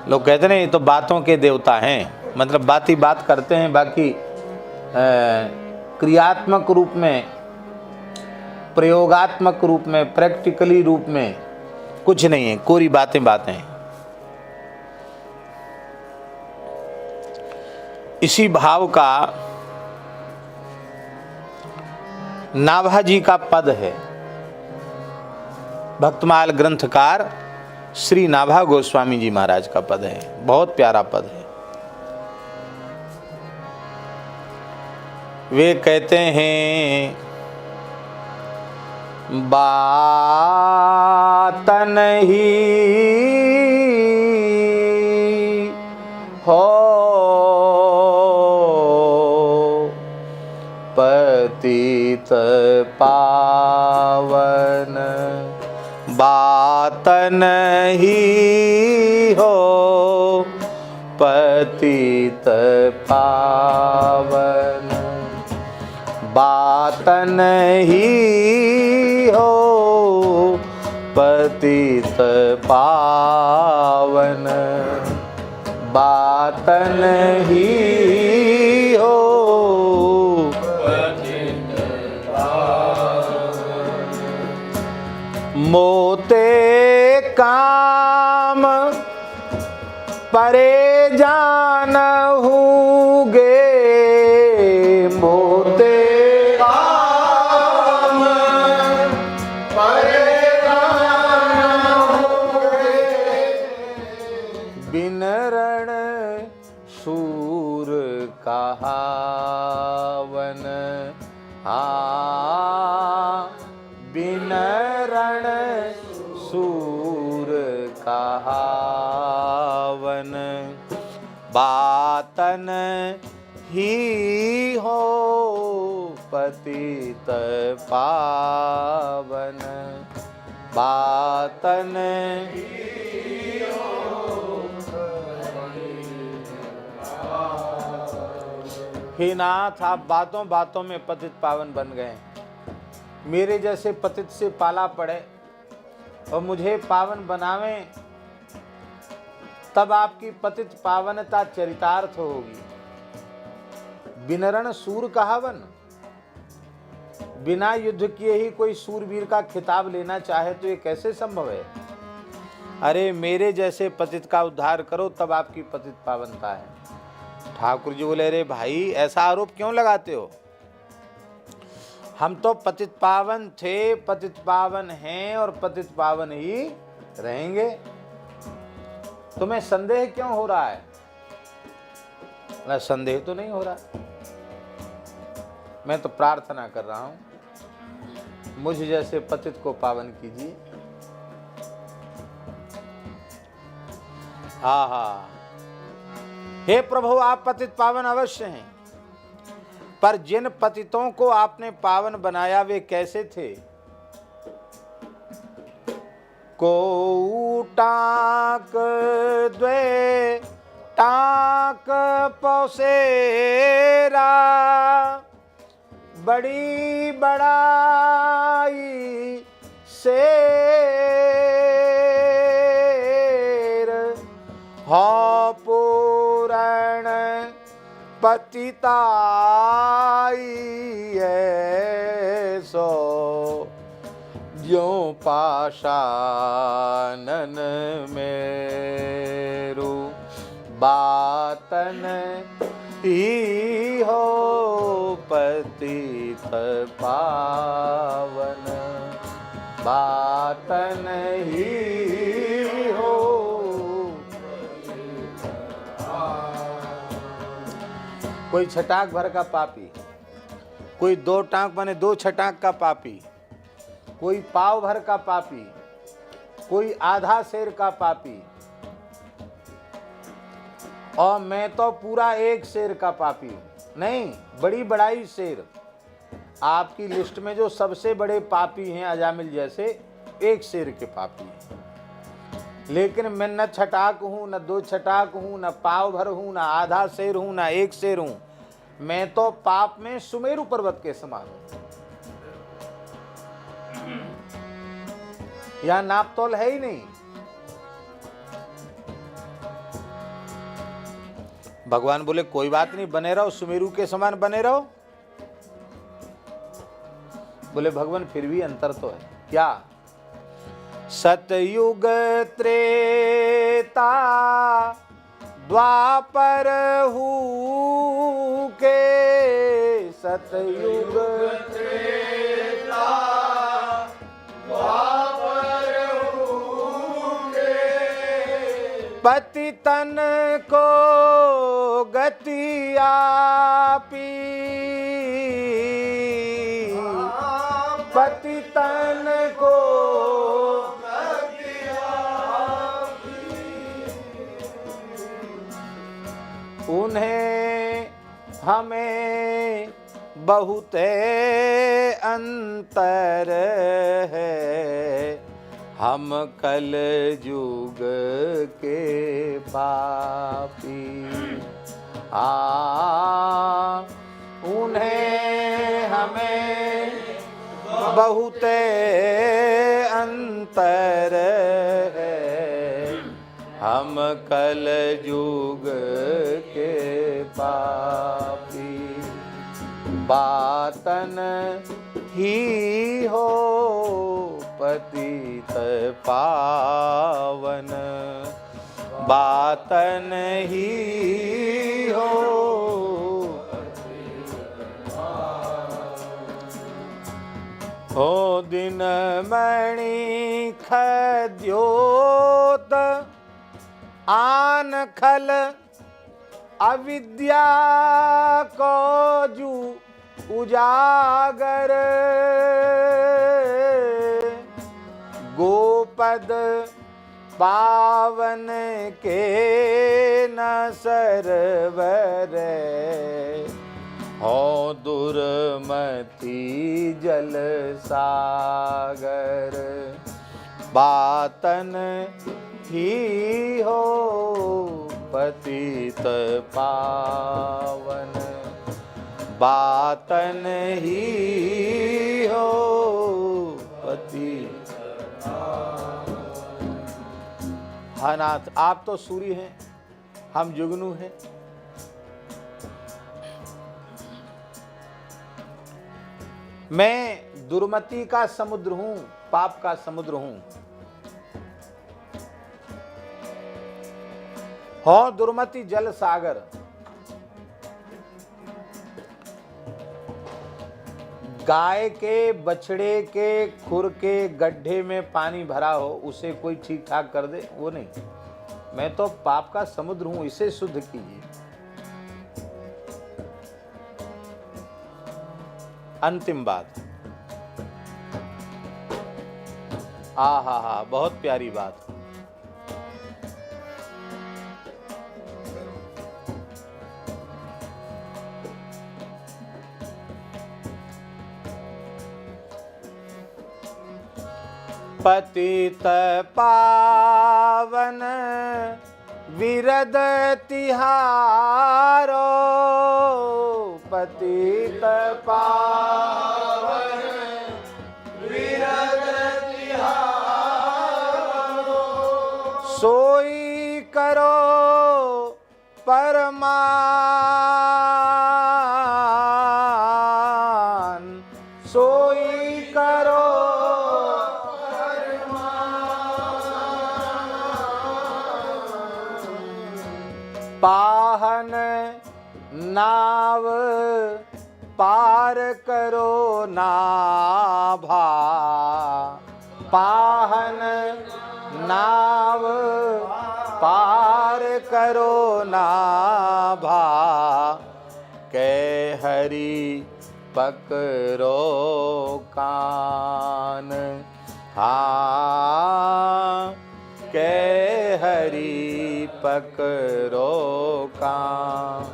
लोग कहते नहीं, तो बातों के देवता हैं, मतलब बात ही बात करते हैं, बाकी क्रियात्मक रूप में, प्रयोगात्मक रूप में, प्रैक्टिकली रूप में कुछ नहीं है, कोरी बातें बातें हैं। इसी भाव का नाभा जी का पद है। भक्तमाल ग्रंथकार श्री नाभा गोस्वामी जी महाराज का पद है, बहुत प्यारा पद है। वे कहते हैं बाल बातन ही हो पतित पावन, बातन ही हो पतित पावन, बातन ही हो पतित पावन, बातन ही हो पतित पावन। मोते काम परे जानहुगे, मोते काम परे जानहुगे, बिन रण शूर कहावन, बिन रण शूर कहावन, बातन ही हो पतित पावन, बातन ही हो हे नाथ, आप बातों बातों में पतित पावन बन गए। मेरे जैसे पतित से पाला पड़े और मुझे पावन बनावें, तब आपकी पतित पावनता चरितार्थ होगी। बिनरण सूर कहावन, बिना युद्ध किए ही कोई सूरवीर का खिताब लेना चाहे तो ये कैसे संभव है? अरे मेरे जैसे पतित का उद्धार करो, तब आपकी पतित पावनता है। ठाकुर जी बोले, अरे भाई ऐसा आरोप क्यों लगाते हो? हम तो पतित पावन थे, पतित पावन हैं और पतित पावन ही रहेंगे। तुम्हें संदेह क्यों हो रहा है? ना, संदेह तो नहीं हो रहा, मैं तो प्रार्थना कर रहा हूं, मुझ जैसे पतित को पावन कीजिए। हाँ, हे प्रभु, आप पतित पावन अवश्य हैं, पर जिन पतितों को आपने पावन बनाया वे कैसे थे? को टाक द्वे टाक पौसेरा, बड़ी बड़ाई शेर हो पूरण पतिताई सो, ज्यों पाषाणन मेरु, बातन ही हो पतित पावन, बातन ही हो। कोई छटाक भर का पापी, कोई दो टांक माने दो छटाक का पापी, कोई पाव भर का पापी, कोई आधा शेर का पापी, और मैं तो पूरा एक शेर का पापी हूं। नहीं, बड़ी बड़ाई शेर। आपकी लिस्ट में जो सबसे बड़े पापी हैं अजामिल जैसे, एक शेर के पापी हैं। लेकिन मैं न छटाक हूं, न दो छटाक हूं, न पाव भर हूं, न आधा शेर हूं, न एक शेर हूं। मैं तो पाप में सुमेरु पर्वत के समान हूं। यहां नाप तोल है ही नहीं। भगवान बोले, कोई बात नहीं, बने रहो, सुमेरु के समान बने रहो। बोले, भगवान फिर भी अंतर तो है। क्या? सतयुग त्रेता द्वापर हूँ के, सतयुग त्रेता द्वापर हूँ के, पतितन को गति आपी, पतितन को उन्हें हमें बहुत अंतर है, हम कल युग के पापी। उन्हें हमें बहुत अंतर है, हम कल युग के पापी। बातन ही हो पतित पावन, बातन ही हो दिन मणि खद्योत आन खल अविद्या को जू उजागर। गोपद पावन के न सरवर, हो दुर्मति जल सागर। बातन ही हो पतित पावन, बातन ही हो पतित। हाँ नाथ, आप तो सूर्य हैं, हम जुगनू हैं। मैं दुर्मति का समुद्र हूं, पाप का समुद्र हूं। हो दुर्मति जल सागर। गाय के बछड़े के खुर के गड्ढे में पानी भरा हो, उसे कोई ठीक ठाक कर दे? वो नहीं। मैं तो पाप का समुद्र हूं, इसे शुद्ध कीजिए। अंतिम बात, हा, बहुत प्यारी बात। पतित पावन विरद तिहारो, पतित पावन विरद तिहारो। सोई करो परमान, सोई करो पाहन नाव पार करो नाभा। पाहन नाव पार करो नाभा, कै हरि पकड़ो कान। हाँ, कै हरि पकड़ो कान।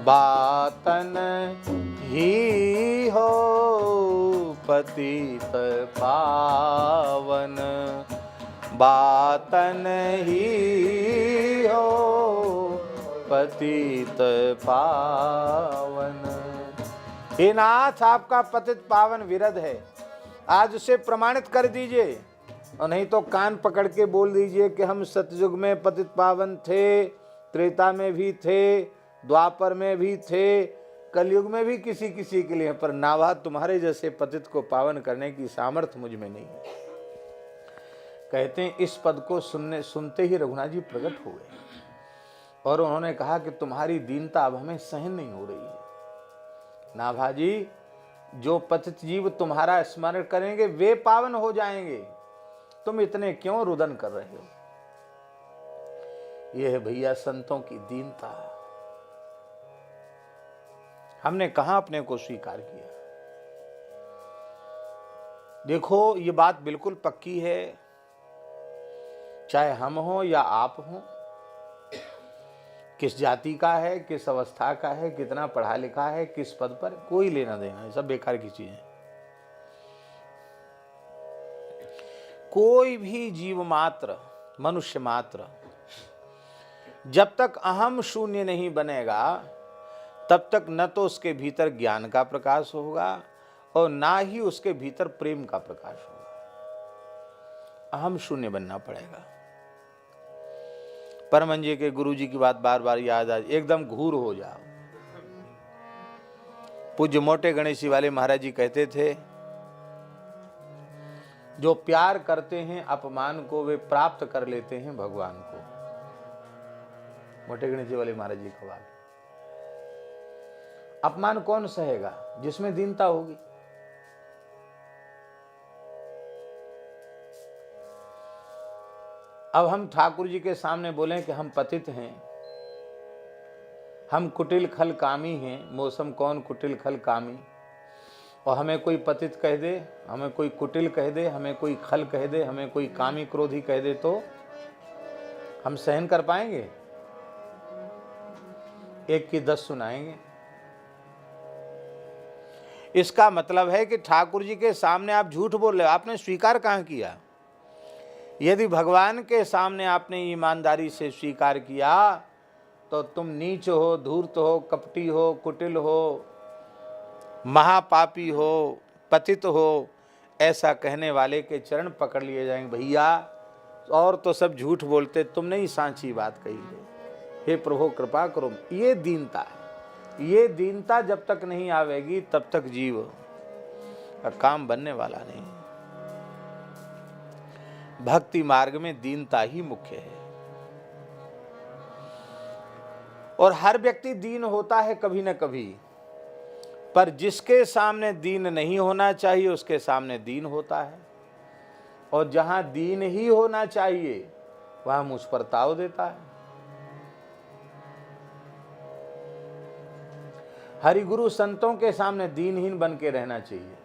बातन ही हो पतित पावन, बातन ही हो पतित पावन। हे नाथ, आपका पतित पावन विरद है, आज उसे प्रमाणित कर दीजिए, और नहीं तो कान पकड़ के बोल दीजिए कि हम सतयुग में पतित पावन थे, त्रेता में भी थे, द्वापर में भी थे, कलयुग में भी किसी किसी के लिए, पर नाभा तुम्हारे जैसे पतित को पावन करने की सामर्थ्य मुझ में नहीं है। कहते हैं इस पद को सुनते ही रघुनाथ जी प्रकट हो गए और उन्होंने कहा कि तुम्हारी दीनता अब हमें सहन नहीं हो रही है। नाभा जी, जो पतित जीव तुम्हारा स्मरण करेंगे वे पावन हो जाएंगे, तुम इतने क्यों रुदन कर रहे हो? यह है भैया संतों की दीनता। हमने कहां अपने को स्वीकार किया? देखो, ये बात बिल्कुल पक्की है, चाहे हम हो या आप हो, किस जाति का है, किस अवस्था का है, कितना पढ़ा लिखा है, किस पद पर, कोई लेना देना, ये सब बेकार की चीजें। कोई भी जीव मात्र, मनुष्य मात्र जब तक अहम शून्य नहीं बनेगा तब तक न तो उसके भीतर ज्ञान का प्रकाश होगा और ना ही उसके भीतर प्रेम का प्रकाश होगा। अहम शून्य बनना पड़ेगा। परमंजे के गुरुजी की बात बार बार याद आ, एकदम घूर हो जाओ। पूज्य मोटे गणेशी वाले महाराज जी कहते थे, जो प्यार करते हैं अपमान को वे प्राप्त कर लेते हैं भगवान को। मोटे गणेशी वाले महाराज जी का बात। अपमान कौन सहेगा? जिसमें दीनता होगी। अब हम ठाकुर जी के सामने बोलें कि हम पतित हैं, हम कुटिल खल कामी हैं, मौसम कौन कुटिल खल कामी, और हमें कोई पतित कह दे, हमें कोई कुटिल कह दे, हमें कोई खल कह दे, हमें कोई कामी क्रोधी कह दे, तो हम सहन कर पाएंगे? एक की 10 सुनाएंगे। इसका मतलब है कि ठाकुर जी के सामने आप झूठ बोल रहे हो, आपने स्वीकार कहाँ किया? यदि भगवान के सामने आपने ईमानदारी से स्वीकार किया तो तुम नीच हो, धूर्त हो, कपटी हो, कुटिल हो, महापापी हो, पतित हो, ऐसा कहने वाले के चरण पकड़ लिए जाएंगे। भैया और तो सब झूठ बोलते, तुमने ही सांची बात कही है, हे प्रभु कृपा करो। ये दीनता है। ये दीनता जब तक नहीं आवेगी तब तक जीव का काम बनने वाला नहीं। भक्ति मार्ग में दीनता ही मुख्य है। और हर व्यक्ति दीन होता है कभी न कभी, पर जिसके सामने दीन नहीं होना चाहिए उसके सामने दीन होता है, और जहां दीन ही होना चाहिए वहां मुझ पर ताव देता है। हरिगुरु संतों के सामने दीनहीन बन के रहना चाहिए।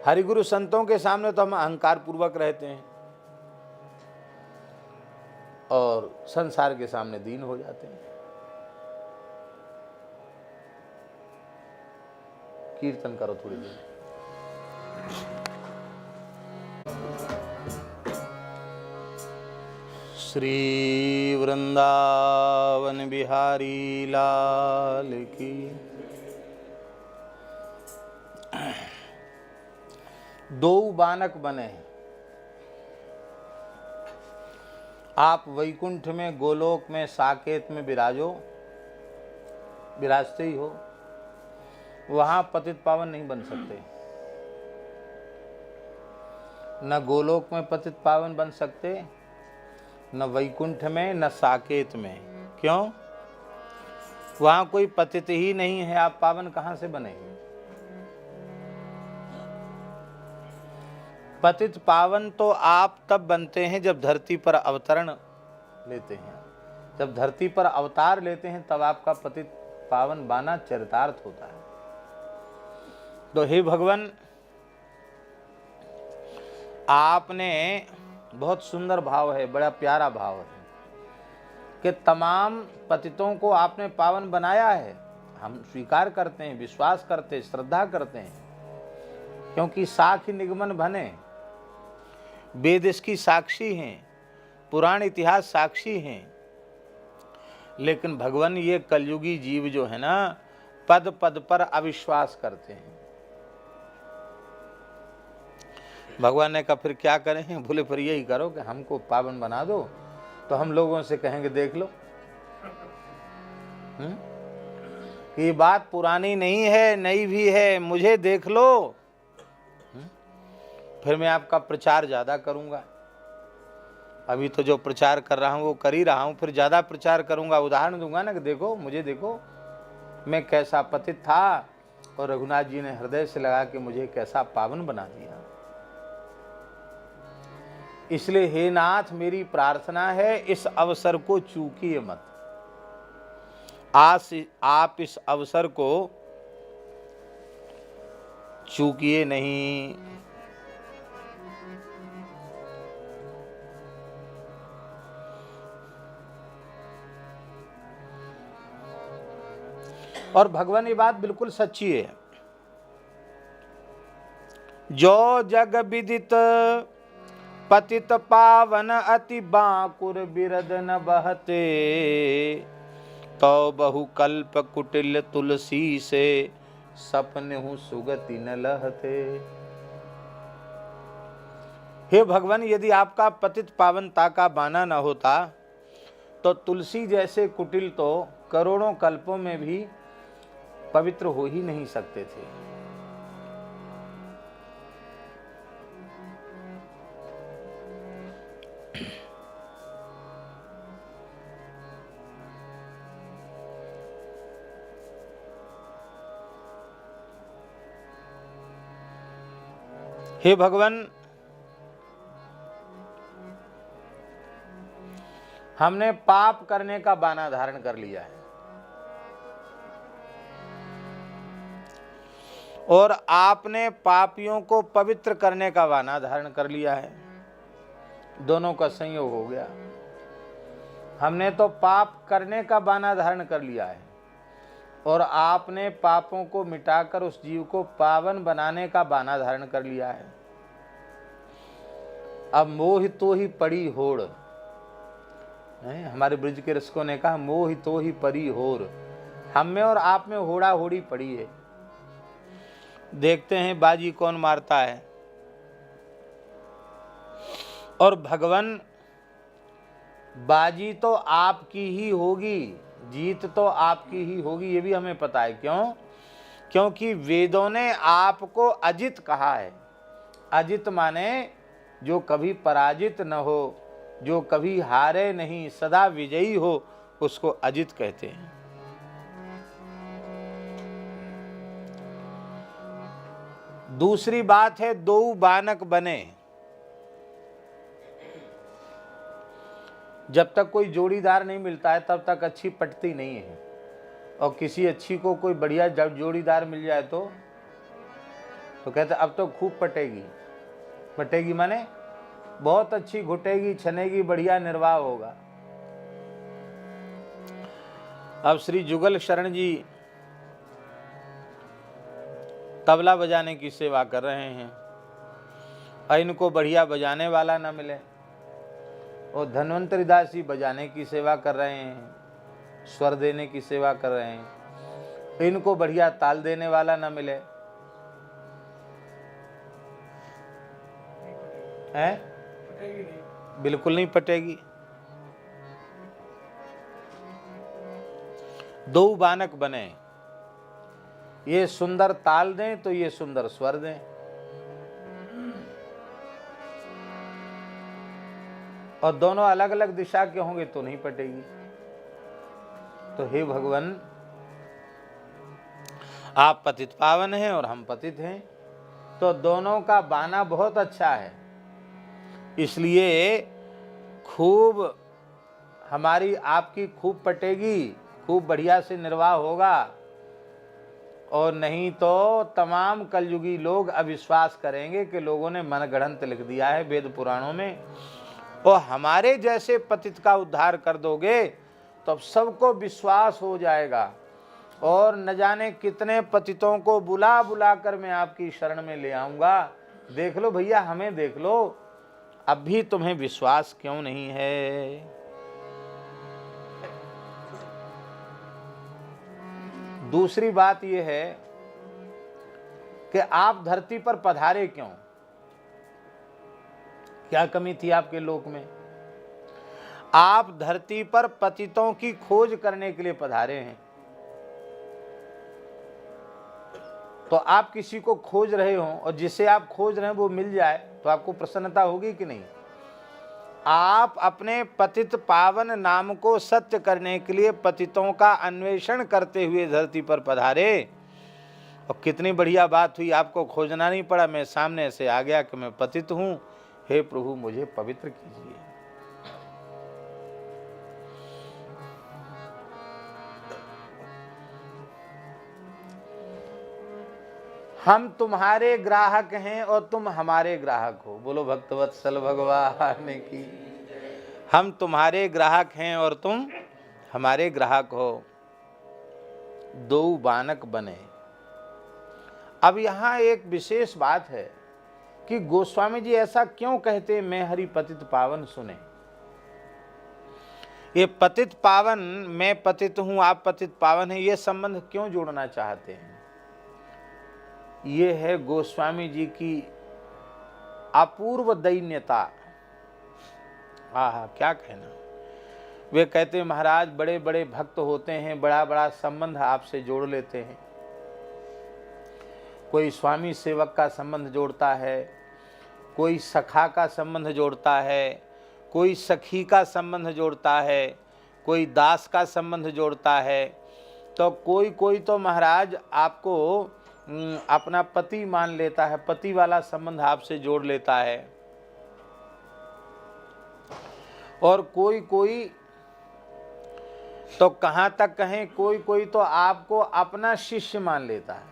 हरिगुरु संतों के सामने तो हम अहंकार पूर्वक रहते हैं और संसार के सामने दीन हो जाते हैं। कीर्तन करो थोड़ी देर। श्री वृंदावन बिहारी लाल की। दो बानक बने। आप वैकुंठ में, गोलोक में, साकेत में विराजते ही हो, वहां पतित पावन नहीं बन सकते। न गोलोक में पतित पावन बन सकते, न वैकुंठ में, न साकेत में। क्यों? वहां कोई पतित ही नहीं है, आप पावन कहां से बनेंगे? पतित पावन तो आप तब बनते हैं जब धरती पर अवतरण लेते हैं। जब धरती पर अवतार लेते हैं तब आपका पतित पावन बाना चरितार्थ होता है। तो हे भगवान, आपने बहुत सुंदर भाव है, बड़ा प्यारा भाव है कि तमाम पतितों को आपने पावन बनाया है। हम स्वीकार करते हैं, विश्वास करते हैं, श्रद्धा करते हैं, क्योंकि साखी निगमन बने, वेद इसकी साक्षी हैं, पुराण इतिहास साक्षी हैं। लेकिन भगवान, ये कलयुगी जीव जो है ना, पद पद पर अविश्वास करते हैं। भगवान ने कहा फिर क्या करें? बोले फिर यही करो कि हमको पावन बना दो, तो हम लोगों से कहेंगे देख लो। ये बात पुरानी नहीं है, नई भी है, मुझे देख लो। फिर मैं आपका प्रचार ज्यादा करूंगा। अभी तो जो प्रचार कर रहा हूं वो कर ही रहा हूं, फिर ज्यादा प्रचार करूंगा, उदाहरण दूंगा ना कि देखो, मुझे देखो, मैं कैसा पतित था और रघुनाथ जी ने हृदय से लगा कि मुझे कैसा पावन बना दिया। इसलिए हे नाथ, मेरी प्रार्थना है इस अवसर को चूकिए मत। आप इस अवसर को चूकिए नहीं। और भगवान ये बात बिल्कुल सच्ची है। जो जग विदित पतित पावन अति बांकुर बिरद न बहते, तो बहु कल्प कुटिल तुलसी से सपने हूँ सुगति न लहते। हे भगवान, यदि आपका पतित पावनता का बाना न होता तो तुलसी जैसे कुटिल तो करोड़ों कल्पों में भी पवित्र हो ही नहीं सकते थे। हे भगवान, हमने पाप करने का बाना धारण कर लिया है और आपने पापियों को पवित्र करने का बाना धारण कर लिया है। दोनों का संयोग हो गया। हमने तो पाप करने का बाना धारण कर लिया है और आपने पापों को मिटाकर उस जीव को पावन बनाने का बाना धारण कर लिया है। अब मोह तो ही पड़ी होड़, हमारे ब्रज के रसिकों ने कहा मोह तो ही परी होर। हम में और आप में होड़ा होड़ी पड़ी है। देखते हैं बाजी कौन मारता है। और भगवान, बाजी तो आपकी ही होगी, जीत तो आपकी ही होगी, ये भी हमें पता है। क्यों? क्योंकि वेदों ने आपको अजित कहा है। अजित माने जो कभी पराजित न हो, जो कभी हारे नहीं, सदा विजयी हो, उसको अजित कहते हैं। दूसरी बात है दो बानक बने। जब तक कोई जोड़ीदार नहीं मिलता है तब तक अच्छी पटती नहीं है। और किसी अच्छी को कोई बढ़िया जब जोड़ीदार मिल जाए तो कहते अब तो खूब पटेगी। पटेगी माने बहुत अच्छी घुटेगी, छनेगी, बढ़िया निर्वाह होगा। अब श्री जुगल शरण जी तबला बजाने की सेवा कर रहे हैं और इनको बढ़िया बजाने वाला ना मिले, और धन्वंतरी दास जी बजाने की सेवा कर रहे हैं, स्वर देने की सेवा कर रहे हैं, इनको बढ़िया ताल देने वाला ना मिले। हैं? बिल्कुल नहीं पटेगी। दो बानक बने, ये सुंदर ताल दें तो ये सुंदर स्वर दें। और दोनों अलग अलग दिशा के होंगे तो नहीं पटेगी। तो हे भगवान, आप पतित पावन हैं और हम पतित हैं, तो दोनों का बाना बहुत अच्छा है। इसलिए खूब हमारी आपकी खूब पटेगी, खूब बढ़िया से निर्वाह होगा। और नहीं तो तमाम कलयुगी लोग अविश्वास करेंगे कि लोगों ने मनगढ़ंत लिख दिया है वेद पुराणों में, और हमारे जैसे पतित का उद्धार कर दोगे तो अब सबको विश्वास हो जाएगा। और न जाने कितने पतितों को बुला बुला कर मैं आपकी शरण में ले आऊंगा। देख लो भैया, हमें देख लो, अब भी तुम्हें विश्वास क्यों नहीं है? दूसरी बात यह है कि आप धरती पर पधारे क्यों? क्या कमी थी आपके लोक में? आप धरती पर पतितों की खोज करने के लिए पधारे हैं। तो आप किसी को खोज रहे हो और जिसे आप खोज रहे हैं वो मिल जाए तो आपको प्रसन्नता होगी कि नहीं? आप अपने पतित पावन नाम को सत्य करने के लिए पतितों का अन्वेषण करते हुए धरती पर पधारे, और कितनी बढ़िया बात हुई, आपको खोजना नहीं पड़ा, मैं सामने से आ गया कि मैं पतित हूं, हे प्रभु मुझे पवित्र कीजिए। हम तुम्हारे ग्राहक हैं और तुम हमारे ग्राहक हो। बोलो भक्तवत्सल भगवान की। हम तुम्हारे ग्राहक हैं और तुम हमारे ग्राहक हो। दो बानक बने। अब यहाँ एक विशेष बात है कि गोस्वामी जी ऐसा क्यों कहते, मैं हरि पतित पावन सुने। ये पतित पावन, मैं पतित हूं आप पतित पावन है, ये संबंध क्यों जोड़ना चाहते हैं? ये है गोस्वामी जी की अपूर्व दैन्यता। आहा, क्या कहना। वे कहते हैं महाराज बड़े बड़े भक्त होते हैं, बड़ा बड़ा संबंध आपसे जोड़ लेते हैं। कोई स्वामी सेवक का संबंध जोड़ता है, कोई सखा का संबंध जोड़ता है, कोई सखी का संबंध जोड़ता है, कोई दास का संबंध जोड़ता है, तो कोई तो महाराज आपको अपना पति मान लेता है, पति वाला संबंध आपसे जोड़ लेता है। और कोई तो कहां तक कहें, कोई तो आपको अपना शिष्य मान लेता है।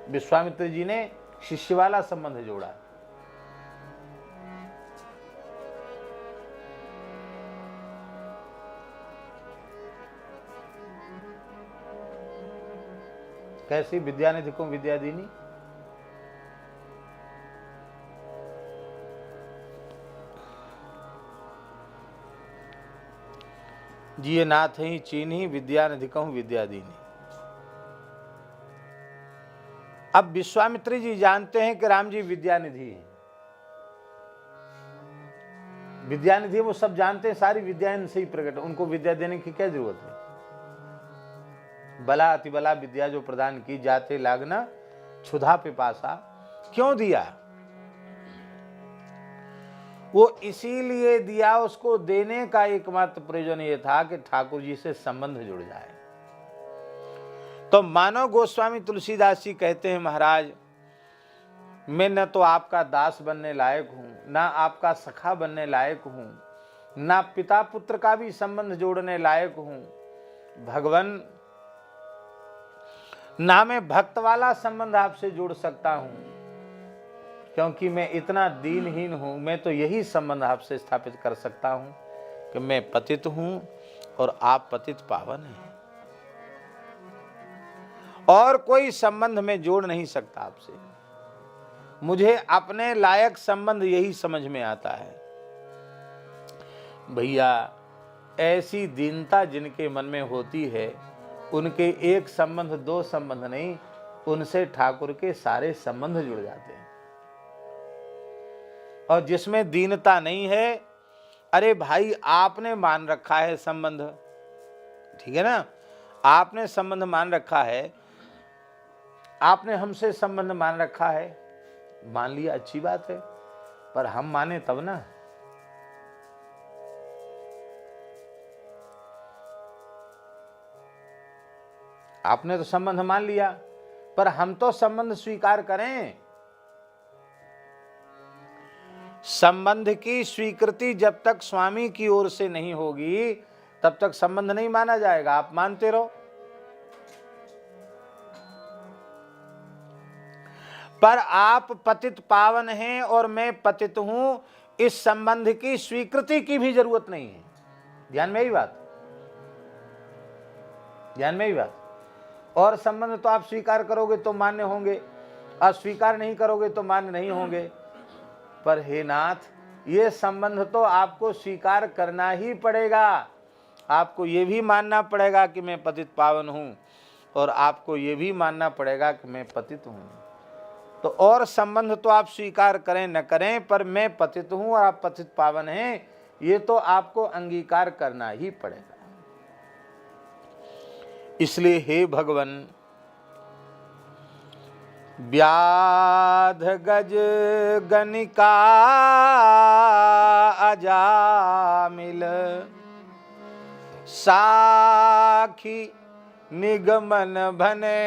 विश्वामित्र जी ने शिष्य वाला संबंध जोड़ा। कैसी विद्यानिधि को विद्या दीनी। जिये नाथ ही चीन्ही, विद्यानिधि कहूं विद्या दीनी। अब विश्वामित्र जी जानते हैं कि राम जी विद्यानिधि हैं। विद्यानिधि वो सब जानते हैं, सारी विद्या इनसे ही प्रकट, उनको विद्या देने की क्या जरूरत है। बला अति बला विद्या जो प्रदान की, जाते लागना क्षुधा पिपासा, क्यों दिया? वो इसीलिए दिया, उसको देने का एकमात्र प्रयोजन ये था कि ठाकुर जी से संबंध जुड़ जाए। तो मानो गोस्वामी तुलसीदास जी कहते हैं महाराज मैं न तो आपका दास बनने लायक हूं, ना आपका सखा बनने लायक हूं, ना पिता पुत्र का भी संबंध जोड़ने लायक हूं भगवान, ना मैं भक्त वाला संबंध आपसे जोड़ सकता हूं, क्योंकि मैं इतना दीनहीन हूं। मैं तो यही संबंध आपसे स्थापित कर सकता हूं कि मैं पतित हूं और आप पतित पावन हैं, और कोई संबंध में जोड़ नहीं सकता आपसे। मुझे अपने लायक संबंध यही समझ में आता है। भैया ऐसी दीनता जिनके मन में होती है, उनके एक संबंध दो संबंध नहीं, उनसे ठाकुर के सारे संबंध जुड़ जाते हैं। और जिसमें दीनता नहीं है, अरे भाई आपने मान रखा है संबंध, ठीक है ना, आपने संबंध मान रखा है, आपने हमसे संबंध मान रखा है, मान लिया अच्छी बात है, पर हम माने तब ना। आपने तो संबंध मान लिया, पर हम तो संबंध स्वीकार करें। संबंध की स्वीकृति जब तक स्वामी की ओर से नहीं होगी तब तक संबंध नहीं माना जाएगा। आप मानते रहो, पर आप पतित पावन हैं और मैं पतित हूं, इस संबंध की स्वीकृति की भी जरूरत नहीं है। ध्यान में ही बात, ध्यान में ही बात। और संबंध तो आप स्वीकार करोगे तो मान्य होंगे, अस्वीकार नहीं करोगे तो मान्य नहीं होंगे। पर हे नाथ, ये संबंध तो आपको स्वीकार करना ही पड़ेगा। आपको ये भी मानना पड़ेगा कि मैं पतित पावन हूं, और आपको ये भी मानना पड़ेगा कि मैं पतित हूं। तो और संबंध तो आप स्वीकार करें न करें, पर मैं पतित हूं और आप पतित पावन हैं, ये तो आपको अंगीकार करना ही पड़ेगा। इसलिए हे भगवान, व्याध गज गनिका अजामिल, साखी निगमन भने,